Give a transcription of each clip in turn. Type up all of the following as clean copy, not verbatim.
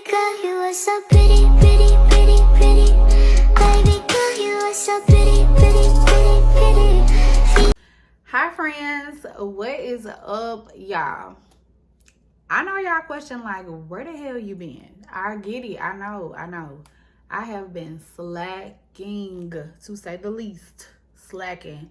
girl, you are so pretty, pretty, pretty, pretty. Baby girl, you are so pretty, pretty, pretty, pretty. Hi friends, what is up, y'all? I know y'all question like, where the hell you been? I get it, I know. I have been slacking, to say the least. Slacking.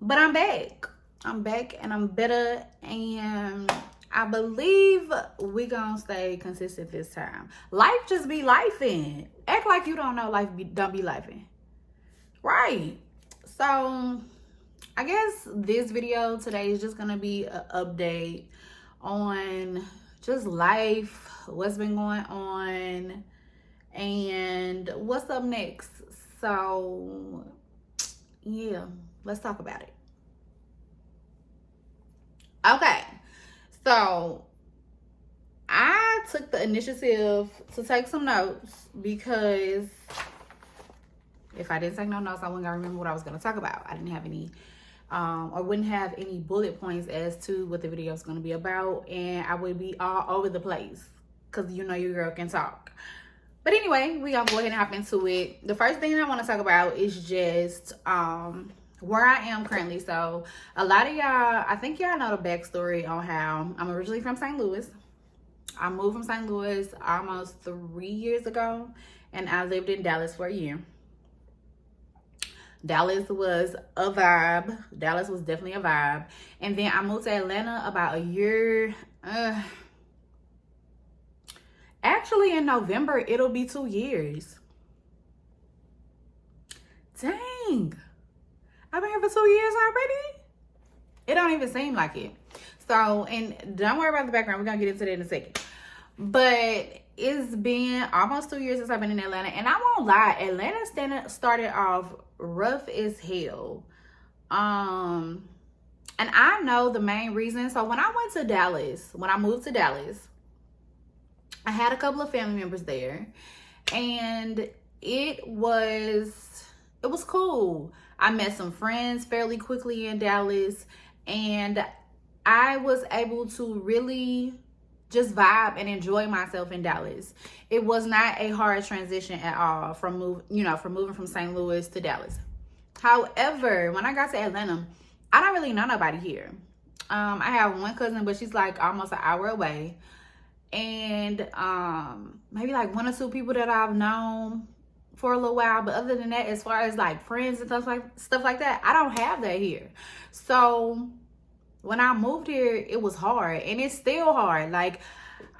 But I'm back. I'm back and I'm better, and I believe we gonna stay consistent this time. Life just be lifing. Act like you don't know don't be lifing. Right. So I guess this video today is just gonna be an update on just life, what's been going on, and what's up next. So yeah, let's talk about it. Okay, so I took the initiative to take some notes because if I didn't take no notes, I wasn't gonna remember what I was gonna talk about. I didn't have any or wouldn't have any bullet points as to what the video is going to be about, and I would be all over the place because you know your girl can talk. But anyway, we gonna go ahead and hop into it. The first thing I want to talk about is just where I am currently. So a lot of y'all, I think y'all know the backstory on how I'm originally from St. Louis. I moved from St. Louis almost 3 years ago, and I lived in Dallas for a year. Dallas was a vibe. Dallas was definitely a vibe. And then I moved to Atlanta about a year. Actually, in November, it'll be 2 years. Dang. I've been here for 2 years already? It don't even seem like it. So, and don't worry about the background. We're going to get into that in a second. But it's been almost 2 years since I've been in Atlanta. And I won't lie, Atlanta started off rough as hell. And I know the main reason. So when I moved to Dallas, I had a couple of family members there, and it was cool. I met some friends fairly quickly in Dallas, and I was able to really just vibe and enjoy myself in Dallas. It was not a hard transition at all from moving from St. Louis to Dallas. However, when I got to Atlanta, I don't really know nobody here. I have one cousin, but she's like almost an hour away. And maybe like one or two people that I've known for a little while. But other than that, as far as like friends and stuff like that, I don't have that here. So when I moved here, it was hard, and it's still hard. Like,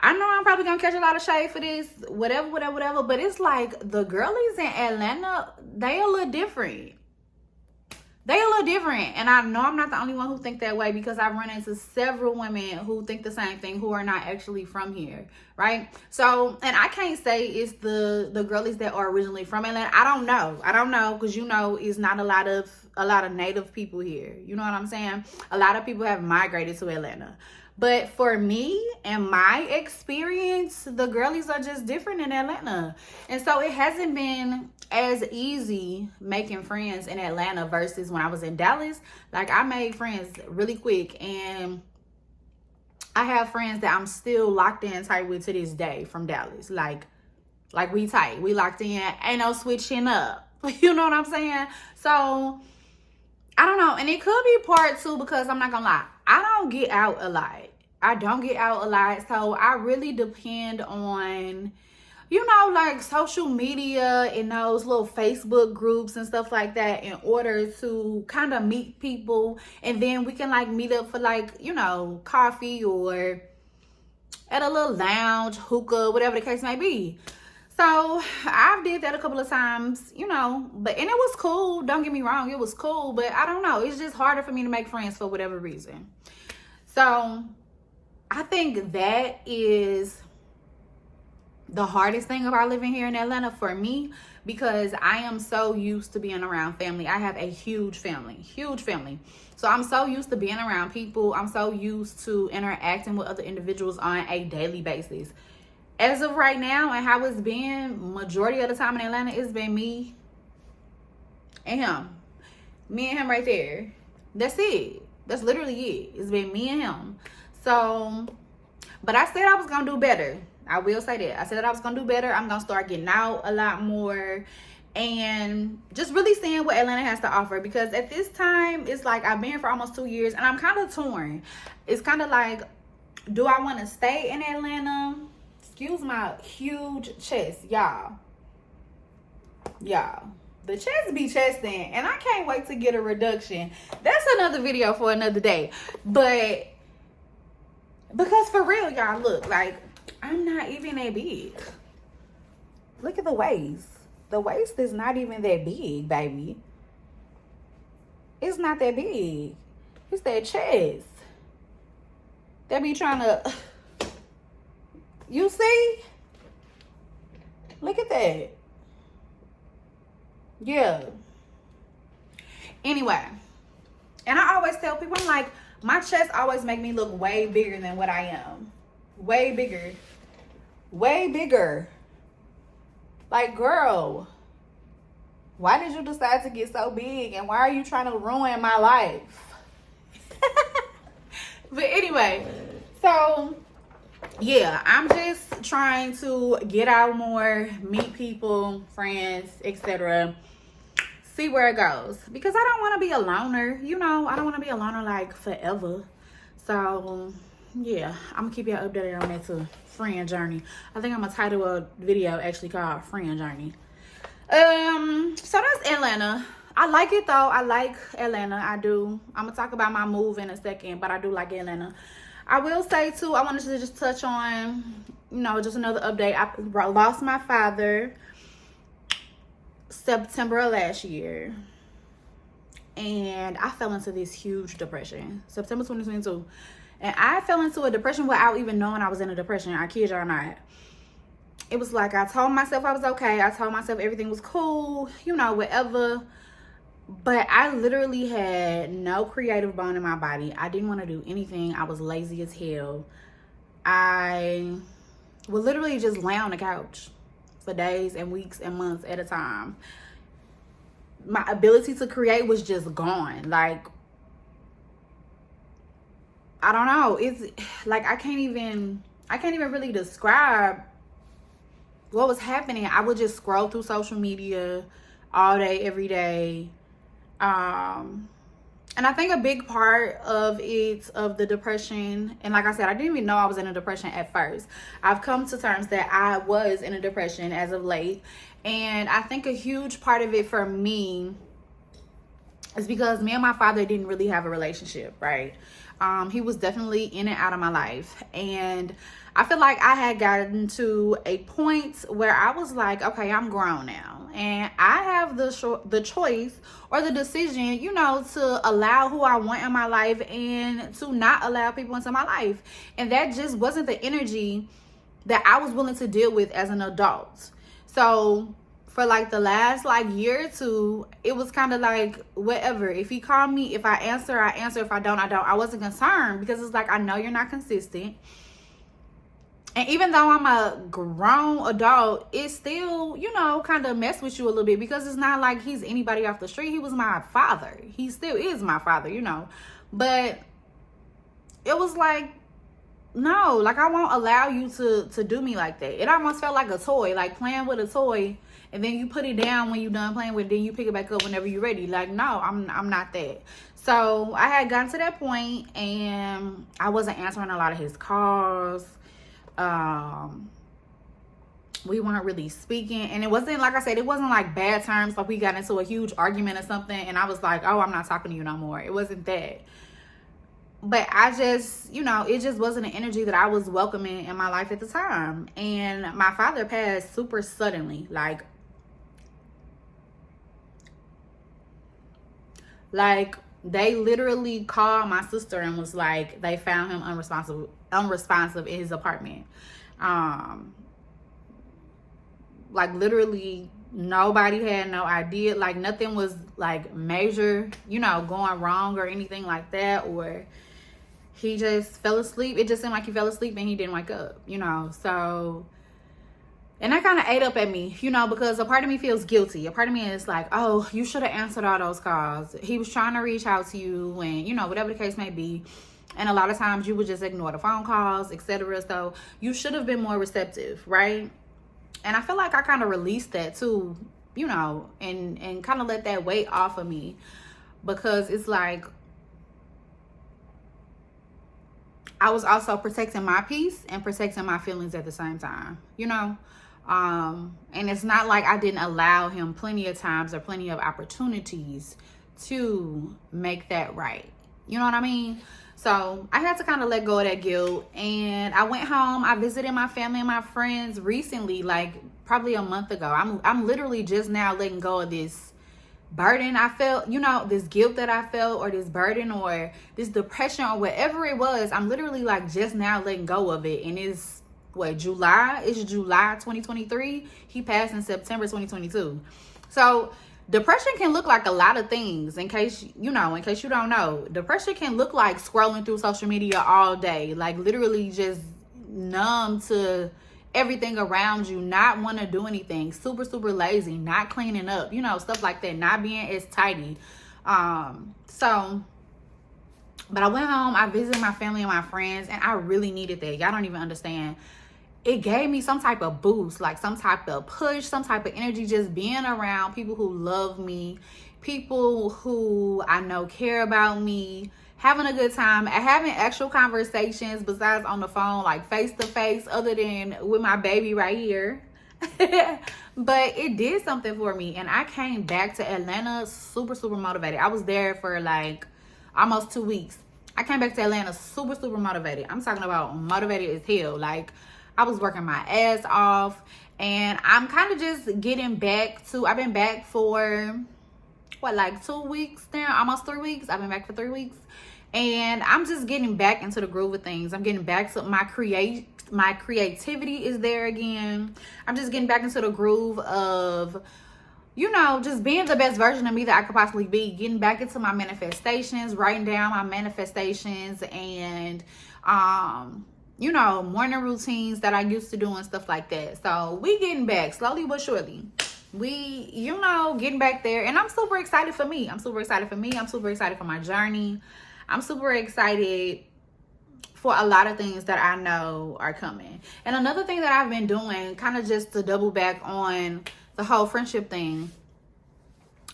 I know I'm probably gonna catch a lot of shade for this, whatever, but it's like the girlies in Atlanta, they a little different. And I know I'm not the only one who think that way, because I've run into several women who think the same thing, who are not actually from here, right? So, and I can't say it's the girlies that are originally from Atlanta. I don't know, because it's not a lot of native people here. You know what I'm saying? A lot of people have migrated to Atlanta. But for me and my experience, the girlies are just different in Atlanta. And so it hasn't been as easy making friends in Atlanta versus when I was in Dallas. Like, I made friends really quick, and I have friends that I'm still locked in tight with to this day from Dallas. Like we tight, we locked in, ain't no switching up. You know what I'm saying? So I don't know. And it could be part two, because I'm not gonna lie, I don't get out a lot. So I really depend on, like social media and those little Facebook groups and stuff like that in order to kind of meet people. And then we can like meet up for like, coffee or at a little lounge, hookah, whatever the case may be. So I've did that a couple of times, and it was cool. Don't get me wrong, it was cool, but I don't know. It's just harder for me to make friends for whatever reason. So I think that is the hardest thing about living here in Atlanta for me, because I am so used to being around family. I have a huge family. So I'm so used to being around people. I'm so used to interacting with other individuals on a daily basis. As of right now, and how it's been majority of the time in Atlanta, it's been me and him. Me and him right there. That's it. That's literally it. It's been me and him. So, but I said I was going to do better. I will say that. I said that I was gonna do better. I'm gonna start getting out a lot more and just really seeing what Atlanta has to offer, because at this time it's like I've been here for almost 2 years and I'm kind of torn. It's kind of like, do I want to stay in Atlanta? Excuse my huge chest, y'all. The chest be chesting, and I can't wait to get a reduction. That's another video for another day. But because for real, y'all, look, like, I'm not even that big. Look at the waist. The waist is not even that big, baby. It's not that big. It's that chest. They be trying to, you see? Look at that. Yeah. Anyway, and I always tell people, I'm like, my chest always make me look way bigger than what I am. Way bigger. Way bigger. Like, girl, why did you decide to get so big? And why are you trying to ruin my life? But anyway, so yeah, I'm just trying to get out more, meet people, friends, etc. See where it goes, because I don't want to be a loner. You know, I don't want to be a loner like forever. So yeah, I'm gonna keep y'all updated on that too. Friend journey. I think I'm gonna title a video actually called Friend Journey. So that's Atlanta. I like it though. I like Atlanta. I do. I'm gonna talk about my move in a second, but I do like Atlanta. I will say too, I wanted to just touch on, you know, just another update. I lost my father September of last year, and I fell into this huge depression. September 2022. And I fell into a depression without even knowing I was in a depression. I kid y'all not. It was like I told myself I was okay. I told myself everything was cool, you know, whatever. But I literally had no creative bone in my body. I didn't want to do anything. I was lazy as hell. I would literally just lay on the couch for days and weeks and months at a time. My ability to create was just gone. Like, I don't know. It's like I can't even really describe what was happening. I would just scroll through social media all day, every day. And I think a big part of the depression, and like I said, I didn't even know I was in a depression at first. I've come to terms that I was in a depression as of late. And I think a huge part of it for me is because me and my father didn't really have a relationship, right? He was definitely in and out of my life. And I feel like I had gotten to a point where I was like, okay, I'm grown now. And I have the choice or the decision, you know, to allow who I want in my life and to not allow people into my life. And that just wasn't the energy that I was willing to deal with as an adult. So for like the last like year or two, it was kind of like whatever. If he called me, if I answer, I answer. If I don't, I don't. I wasn't concerned because it's like, I know you're not consistent. And even though I'm a grown adult, it still, you know, kind of mess with you a little bit, because it's not like he's anybody off the street. He was my father. He still is my father, you know. But it was like, no, like I won't allow you to do me like that. It almost felt like a toy, like playing with a toy, and then you put it down when you're done playing with it, then you pick it back up whenever you're ready. Like, no, I'm not that. So I had gotten to that point, and I wasn't answering a lot of his calls. We weren't really speaking, and it wasn't, like I said, it wasn't like bad terms, like we got into a huge argument or something and I was like, oh, I'm not talking to you no more. It wasn't that. But I just, you know, it just wasn't an energy that I was welcoming in my life at the time. And my father passed super suddenly. Like they literally called my sister and was like, they found him unresponsive in his apartment. Like literally nobody had no idea. Like nothing was like major, you know, going wrong or anything like that. Or he just fell asleep. It just seemed like he fell asleep and he didn't wake up, you know. So, and that kind of ate up at me, you know, because a part of me feels guilty. A part of me is like, oh, you should have answered all those calls. He was trying to reach out to you and, you know, whatever the case may be. And a lot of times you would just ignore the phone calls, etc. So you should have been more receptive, right? And I feel like I kind of released that too, you know, and kind of let that weight off of me, because it's like I was also protecting my peace and protecting my feelings at the same time, you know? And it's not like I didn't allow him plenty of times or plenty of opportunities to make that right. You know what I mean? So I had to kind of let go of that guilt, and I went home. I visited my family and my friends recently, like probably a month ago. I'm literally just now letting go of this burden I felt, you know, this guilt that I felt, or this burden, or this depression, or whatever it was. I'm literally like just now letting go of it. And it's July 2023. He passed in September 2022. So depression can look like a lot of things. In case you don't know, depression can look like scrolling through social media all day, like literally just numb to everything around you, not want to do anything, super lazy, not cleaning up, you know, stuff like that, not being as tidy. But I went home, I visited my family and my friends, and I really needed that. Y'all don't even understand. It gave me some type of boost, like some type of push, some type of energy, just being around people who love me, people who I know care about me, having a good time, having actual conversations besides on the phone, like face to face, other than with my baby right here. But it did something for me, and I came back to Atlanta super motivated. I was there for like almost 2 weeks. I came back to Atlanta super motivated. I'm talking about motivated as hell. Like, I was working my ass off, and I'm kind of just getting back to, I've been back for like 2 weeks now, almost 3 weeks. I've been back for 3 weeks, and I'm just getting back into the groove of things. I'm getting back to my creativity is there again. I'm just getting back into the groove of, you know, just being the best version of me that I could possibly be, getting back into my manifestations, writing down my manifestations, and you know, morning routines that I used to do and stuff like that. So we getting back slowly but surely. We, you know, getting back there, and I'm super excited for me. I'm super excited for my journey. I'm super excited for a lot of things that I know are coming. And another thing that I've been doing, kind of just to double back on the whole friendship thing,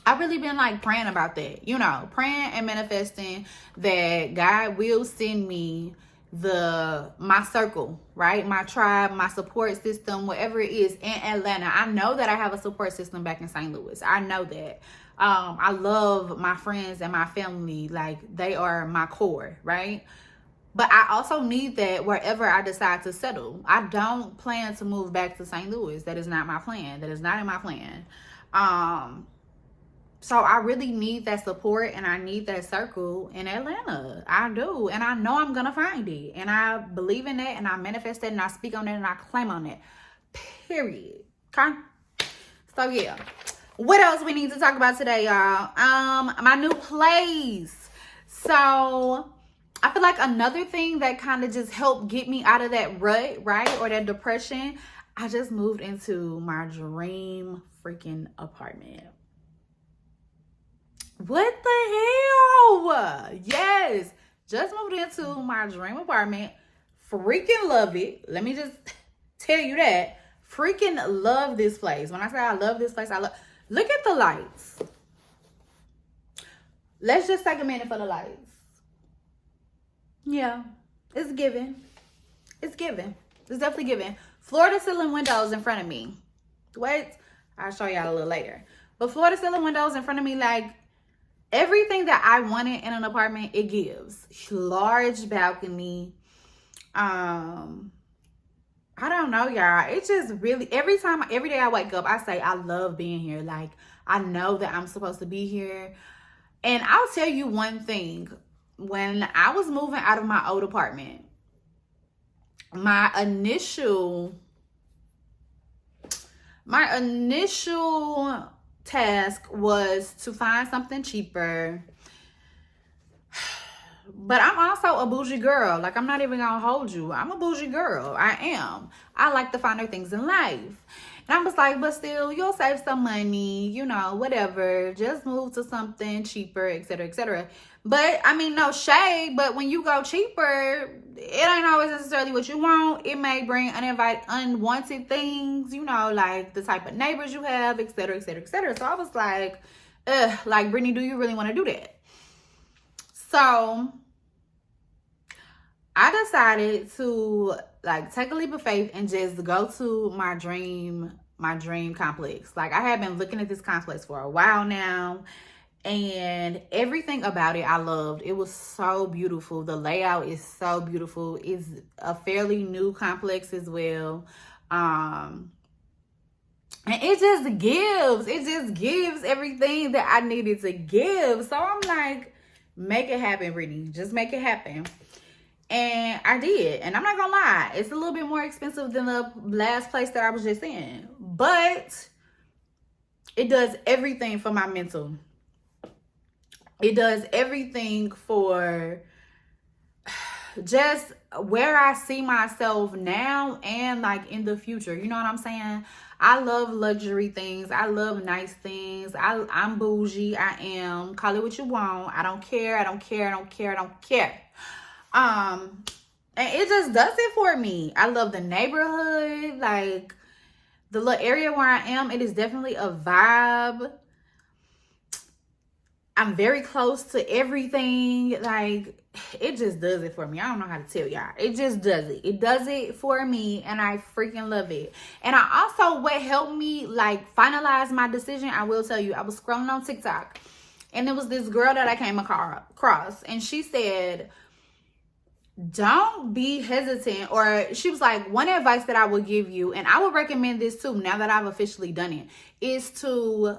I've really been like praying about that, you know, praying and manifesting that God will send me my circle, right? My tribe, my support system, whatever it is in Atlanta. I know that I have a support system back in St. Louis. I know that. I love my friends and my family. Like, they are my core, right? But I also need that wherever I decide to settle. I don't plan to move back to St. Louis. That is not my plan. That is not in my plan. So I really need that support, and I need that circle in Atlanta. I do. And I know I'm going to find it. And I believe in that, and I manifest that, and I speak on it, and I claim on it. Period. Okay? So yeah. What else we need to talk about today, y'all? My new place. So I feel like another thing that kind of just helped get me out of that rut, right? Or that depression. I just moved into my dream freaking apartment. What the hell? Yes. Just moved into my dream apartment. Freaking love it. Let me just tell you that. Freaking love this place. When I say I love this place, look at the lights. Let's just take a minute for the lights. Yeah. It's giving. It's giving. It's definitely giving. Floor to ceiling windows in front of me. Wait. I'll show y'all a little later. But floor to ceiling windows in front of me, like, everything that I wanted in an apartment, it gives. Large balcony. I don't know, y'all. It's just really, every day I wake up, I say, I love being here. Like, I know that I'm supposed to be here. And I'll tell you one thing. When I was moving out of my old apartment, my initial task was to find something cheaper, But I'm also a bougie girl. Like, I'm not even gonna hold you. I'm a bougie girl. I am. I like the finer things in life. And I was like, but still, you'll save some money, you know, whatever. Just move to something cheaper, etc., etc. But I mean, no shade, but when you go cheaper, it ain't always necessarily what you want. It may bring unwanted things, you know, like the type of neighbors you have, etc., etc., etc. So I was like, ugh, like, Brittany, do you really want to do that? So I decided to like take a leap of faith and just go to my dream complex. Like, I have been looking at this complex for a while now, and everything about it I loved. It was so beautiful. The layout is so beautiful. It's a fairly new complex as well. And it just gives everything that I needed to give. So I'm like, make it happen, Brittany. Just make it happen. And I did. And I'm not gonna lie, it's a little bit more expensive than the last place that I was just in. But it does everything for my mental. It does everything for just where I see myself now and like in the future. You know what I'm saying? I love luxury things. I love nice things. I'm bougie. I am. Call it what you want. I don't care. I don't care. I don't care. I don't care. And it just does it for me. I love the neighborhood, like the little area where I am. It is definitely a vibe. I'm very close to everything. Like, it just does it for me. I don't know how to tell y'all. It just does it. It does it for me, and I freaking love it. And I also, what helped me like finalize my decision, I will tell you, I was scrolling on TikTok, and there was this girl that I came across, and she said, don't be hesitant, or she was like, one advice that I would give you, and I would recommend this too now that I've officially done it, is to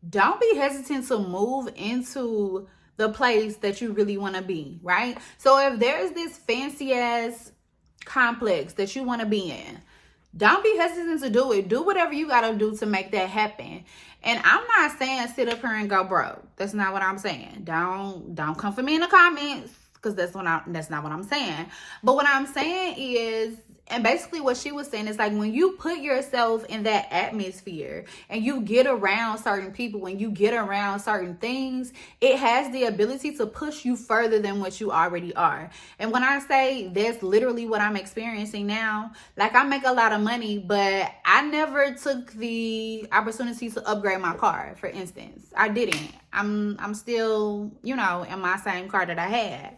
don't be hesitant to move into the place that you really want to be, right? So if there's this fancy ass complex that you want to be in, don't be hesitant to do it. Do whatever you got to do to make that happen. And I'm not saying sit up here and go broke. That's not what I'm saying. Don't come for me in the comments, because that's not what I'm saying. But what I'm saying is, and basically what she was saying is like, when you put yourself in that atmosphere and you get around certain people, when you get around certain things, it has the ability to push you further than what you already are. And when I say that's literally what I'm experiencing now, like, I make a lot of money, but I never took the opportunity to upgrade my car, for instance. I didn't. I'm still, you know, in my same car that I had.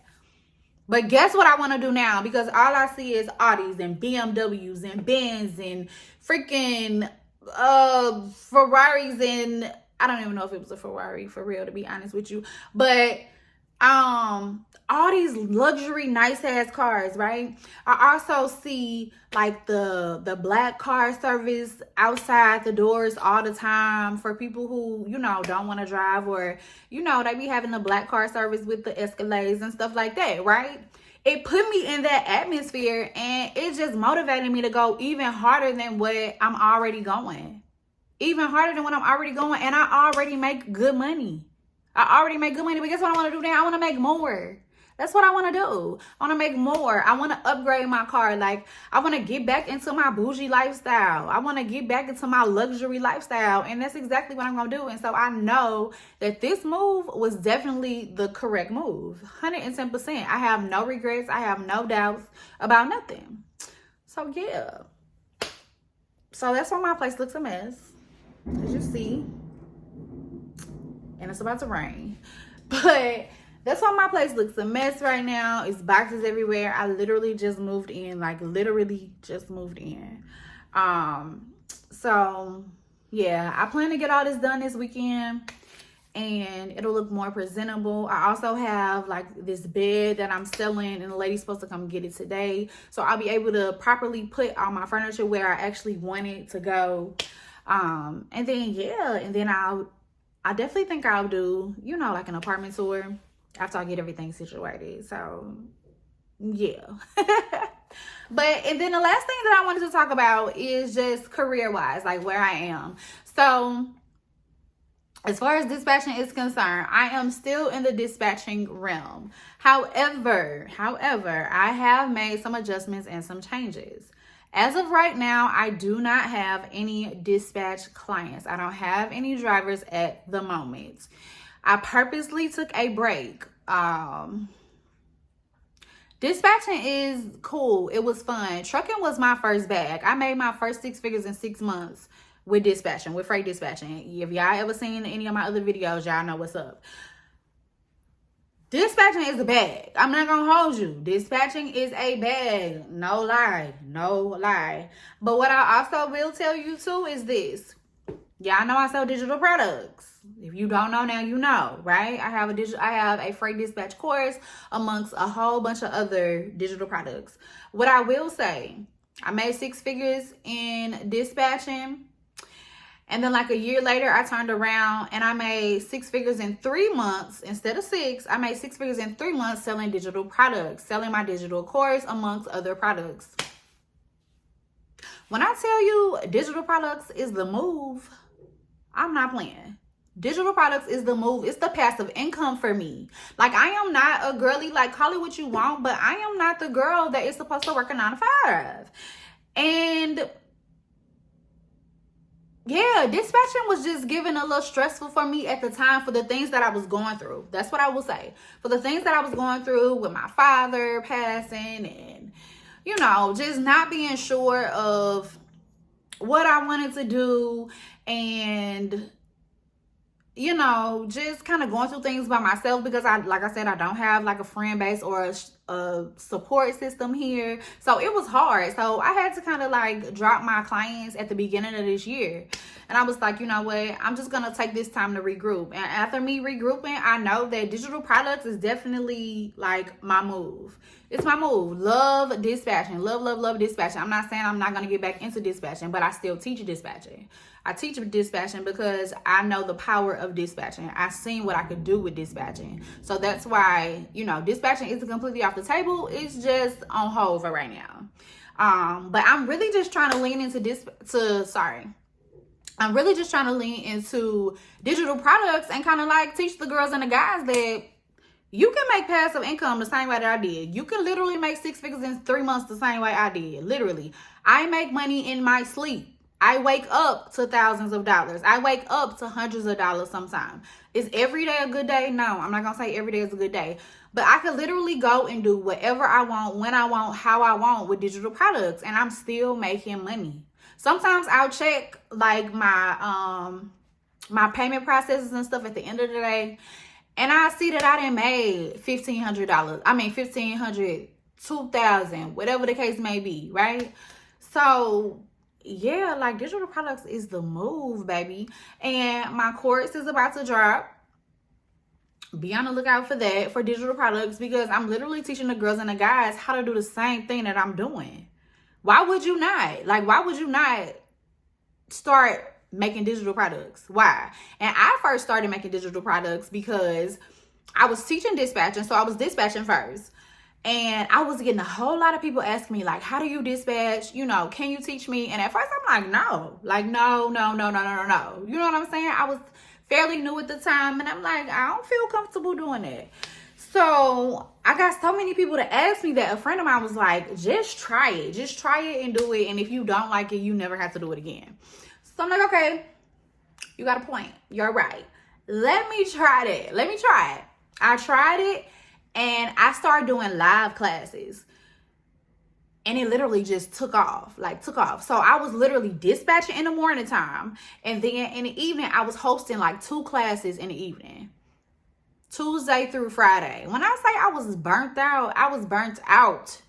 But guess what I want to do now? Because all I see is Audis and BMWs and Benz and freaking Ferraris, and I don't even know if it was a Ferrari for real, to be honest with you. But all these luxury nice ass cars, right? I also see like the black car service outside the doors all the time for people who, you know, don't want to drive, or, you know, they be having the black car service with the Escalades and stuff like that, right? It put me in that atmosphere, and it just motivated me to go even harder than what I'm already going. Even harder than what I'm already going, and I already make good money. But guess what I want to do now? I want to make more. That's what I want to do. I want to make more. I want to upgrade my car. Like, I want to get back into my bougie lifestyle. I want to get back into my luxury lifestyle. And that's exactly what I'm going to do. And so I know that this move was definitely the correct move. 110%. I have no regrets. I have no doubts about nothing. So, yeah. So that's why my place looks a mess, as you see. And it's about to rain. But that's why my place looks a mess right now. It's boxes everywhere. I literally just moved in. Like, literally just moved in. So yeah, I plan to get all this done this weekend, and it'll look more presentable. I also have like this bed that I'm selling, and the lady's supposed to come get it today. So I'll be able to properly put all my furniture where I actually want it to go. And then, yeah, and then I definitely think I'll do, you know, like an apartment tour after I get everything situated. So, yeah. And then the last thing that I wanted to talk about is just career-wise, like where I am. So, As far as dispatching is concerned, I am still in the dispatching realm. However, I have made some adjustments and some changes. As of right now, I do not have any dispatch clients. I don't have any drivers at the moment. I purposely took a break. Dispatching is cool. It was fun. Trucking was my first bag. I made my first 6 figures in 6 months with dispatching, with freight dispatching. If y'all ever seen any of my other videos, y'all know what's up. Dispatching is a bag. I'm not gonna hold you. Dispatching is a bag. No lie. No lie. But what I also will tell you too is this. Y'all know I sell digital products. If you don't know now, you know, right? I have a freight dispatch course amongst a whole bunch of other digital products. What I will say, I made 6 figures in dispatching. And then like a year later, I turned around and I made 6 figures in 3 months. Instead of 6, I made 6 figures in 3 months selling digital products, selling my digital course amongst other products. When I tell you digital products is the move, I'm not playing. Digital products is the move. It's the passive income for me. Like, I am not a girly, like, call it what you want, but I am not the girl that is supposed to work a 9 to 5. And yeah, dispatching was just given a little stressful for me at the time for the things that I was going through. That's what I will say. For the things that I was going through with my father passing and, you know, just not being sure of what I wanted to do and, you know, just kind of going through things by myself because like I said, I don't have like a friend base or a support system here. So it was hard. So I had to kind of like drop my clients at the beginning of this year. And I was like, you know what? I'm just going to take this time to regroup. And after me regrouping, I know that digital products is definitely like my move. It's my move. Love dispatching. Love dispatching. I'm not saying I'm not going to get back into dispatching, but I still teach dispatching. I teach dispatching because I know the power of dispatching. I've seen what I could do with dispatching. So that's why, you know, dispatching isn't completely off the table. It's just on hold for right now. But I'm really just trying to lean into I'm really just trying to lean into digital products and kind of like teach the girls and the guys that you can make passive income the same way that I did. You can literally make 6 figures in 3 months the same way I did. Literally. I make money in my sleep. I wake up to thousands of dollars. I wake up to hundreds of dollars sometimes. Is every day a good day? No, I'm not going to say every day is a good day. But I could literally go and do whatever I want, when I want, how I want with digital products. And I'm still making money. Sometimes I'll check like my payment processes and stuff at the end of the day. And I see that I done made $1,500. I mean, $1,500, $2,000, whatever the case may be, right? So yeah, like digital products is the move, baby. And my course is about to drop. Be on the lookout for that, for digital products, because I'm literally teaching the girls and the guys how to do the same thing that I'm doing. Why would you not? Like, why would you not start making digital products? Why? And I first started making digital products because I was teaching dispatching. So I was dispatching first. And I was getting a whole lot of people asking me, like, how do you dispatch? You know, can you teach me? And at first I'm like, no. Like, no. You know what I'm saying? I was fairly new at the time. And I'm like, I don't feel comfortable doing that. So I got so many people to ask me that. A friend of mine was like, just try it. Just try it and do it. And if you don't like it, you never have to do it again. So I'm like, okay, you got a point. You're right. Let me try that. Let me try it. I tried it. And I started doing live classes. And it literally just took off. So I was literally dispatching in the morning time. And then in the evening, I was hosting like 2 classes in the evening. Tuesday through Friday. When I say I was burnt out, I was burnt out.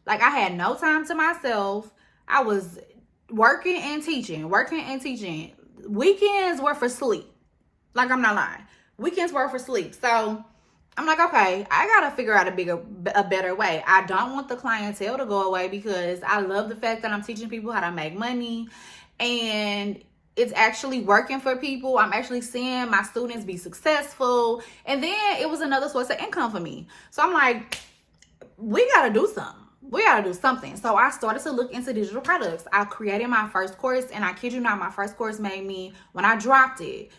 Like, I had no time to myself. I was working and teaching. Weekends were for sleep. Like, I'm not lying. Weekends were for sleep. So I'm like, okay, I got to figure out a better way. I don't want the clientele to go away because I love the fact that I'm teaching people how to make money and it's actually working for people. I'm actually seeing my students be successful. And then it was another source of income for me. So I'm like, we got to do something. So I started to look into digital products. I created my first course, and I kid you not, my first course made me, when I dropped it,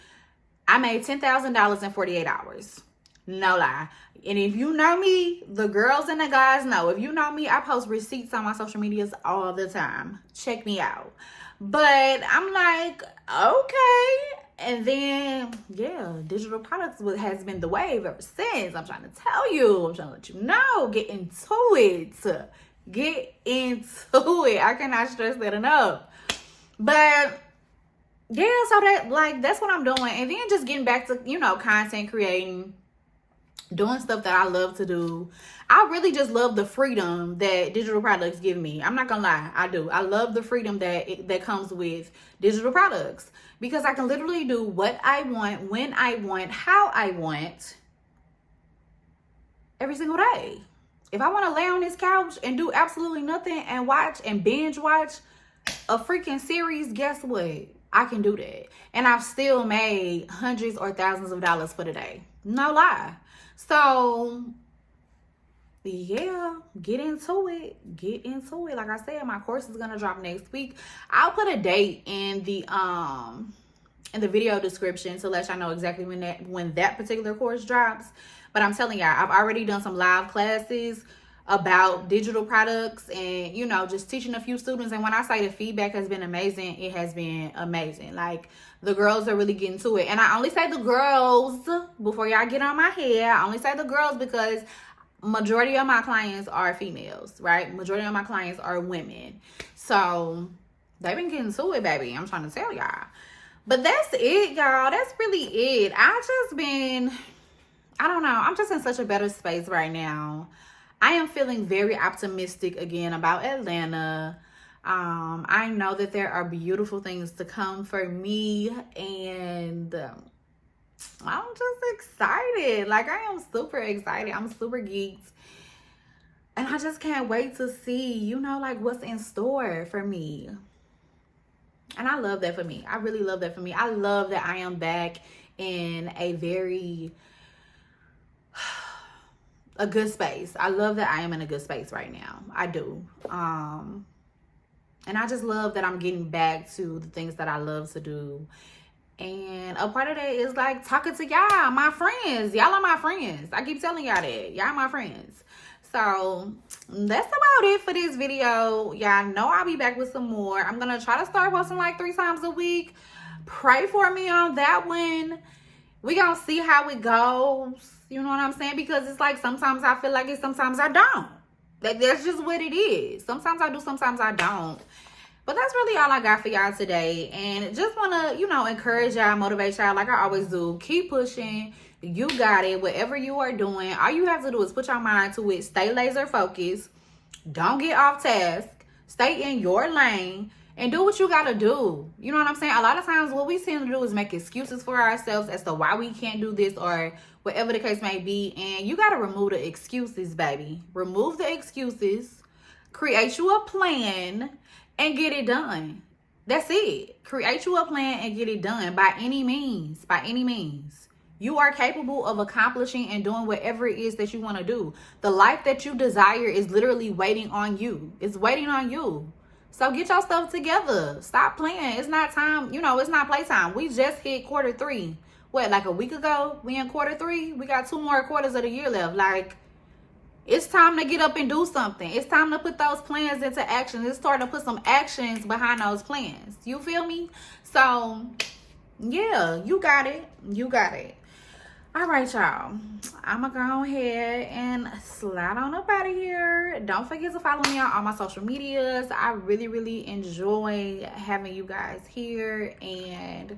I made $10,000 in 48 hours. No lie. And if you know me, the girls and the guys know. If you know me, I post receipts on my social medias all the time. Check me out. But I'm like, okay. And then, yeah, digital products has been the wave ever since. I'm trying to tell you. I'm trying to let you know. Get into it. Get into it. I cannot stress that enough. But yeah, so that's what I'm doing. And then just getting back to, content creating, doing stuff that I love to do. I really just love the freedom that digital products give me. I'm not gonna lie, I do. I love the freedom that comes with digital products, because I can literally do what I want, when I want, how I want, every single day. If I want to lay on this couch and do absolutely nothing and watch and binge watch a freaking series, guess what? I can do that. And I've still made hundreds or thousands of dollars for the day. No lie. So, yeah, get into it. Get into it. Like I said, my course is going to drop next week. I'll put a date in the video description to let y'all know exactly when that particular course drops. But I'm telling y'all, I've already done some live classes about digital products and, just teaching a few students. And when I say the feedback has been amazing, it has been amazing. Like, the girls are really getting to it. And I only say the girls, before y'all get on my head, I only say the girls because majority of my clients are females, right? Majority of my clients are women. So they've been getting to it, baby. I'm trying to tell y'all. But that's it, y'all. That's really it. I don't know. I'm just in such a better space right now. I am feeling very optimistic again about Atlanta. I know that there are beautiful things to come for me, and I'm just excited. Like, I am super excited. I'm super geeked. And I just can't wait to see, what's in store for me. And I love that for me. I really love that for me. I love that I am back in a good space. I love that I am in a good space right now. I do. And I just love that I'm getting back to the things that I love to do. And a part of that is like talking to y'all, my friends. Y'all are my friends. I keep telling y'all that. Y'all my friends. So that's about it for this video. Y'all know I'll be back with some more. I'm going to try to start posting like 3 times a week. Pray for me on that one. We going to see how it goes. You know what I'm saying? Because it's like sometimes I feel like it, sometimes I don't. That's just what it is. Sometimes I do, sometimes I don't. But that's really all I got for y'all today. And just want to, encourage y'all, motivate y'all like I always do. Keep pushing. You got it. Whatever you are doing, all you have to do is put your mind to it. Stay laser focused. Don't get off task. Stay in your lane. And do what you got to do. You know what I'm saying? A lot of times what we tend to do is make excuses for ourselves as to why we can't do this or whatever the case may be. And you got to remove the excuses, baby. Remove the excuses. Create you a plan and get it done. That's it. Create you a plan and get it done by any means. By any means. You are capable of accomplishing and doing whatever it is that you want to do. The life that you desire is literally waiting on you. It's waiting on you. So get your stuff together. Stop playing. It's not time. It's not playtime. We just hit quarter 3. What, like a week ago? We in quarter 3. We got 2 more quarters of the year left. Like, it's time to get up and do something. It's time to put those plans into action. It's time to put some actions behind those plans. You feel me? So, yeah, you got it. You got it. All right, y'all. I'm going to go ahead and slide on up out of here. Don't forget to follow me on all my social medias. I really, really enjoy having you guys here. And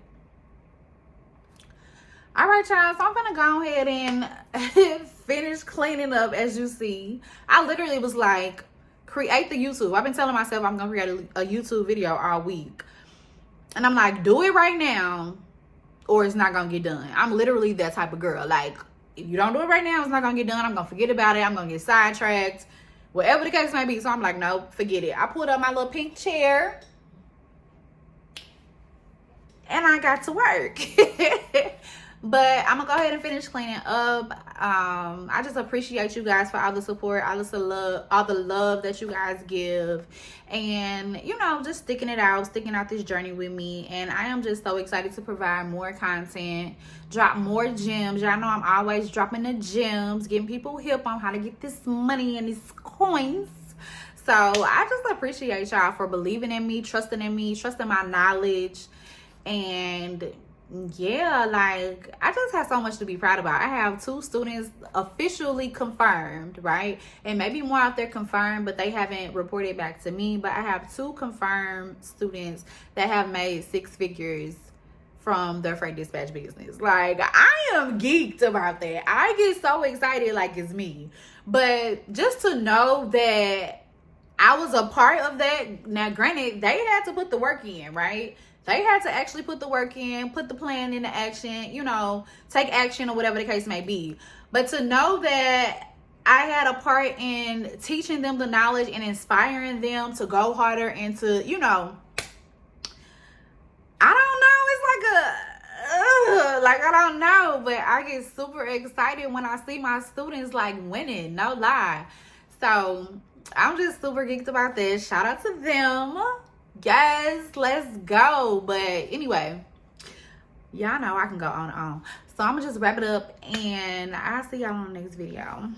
all right, y'all. So I'm going to go ahead and finish cleaning up. As you see, I literally was like, create the YouTube. I've been telling myself I'm going to create a YouTube video all week. And I'm like, do it right now, or it's not gonna get done. I'm literally that type of girl. Like, if you don't do it right now, it's not gonna get done. I'm gonna forget about it. I'm gonna get sidetracked. Whatever the case may be. So I'm like, nope, forget it. I pulled up my little pink chair and I got to work. But I'm gonna go ahead and finish cleaning up. I just appreciate you guys for all the support, all the love that you guys give, and you know, just sticking out this journey with me. And I am just so excited to provide more content, drop more gems. Y'all know I'm always dropping the gems, getting people hip on how to get this money and these coins. So I just appreciate y'all for believing in me, trusting my knowledge. And yeah, like, I just have so much to be proud about. I have 2 students officially confirmed, right? And maybe more out there confirmed, but they haven't reported back to me. But I have 2 confirmed students that have made 6 figures from their freight dispatch business. Like, I am geeked about that. I get so excited like it's me. But just to know that I was a part of that. Now, granted, they had to put the work in, right? They had to actually put the work in, put the plan into action, you know, take action or whatever the case may be. But to know that I had a part in teaching them the knowledge and inspiring them to go harder and to, you know, I don't know. It's like I don't know, but I get super excited when I see my students like winning, no lie. So I'm just super geeked about this. Shout out to them. Yes, let's go. But anyway, y'all know I can go on and on. So I'm gonna just wrap it up, and I'll see y'all on the next video.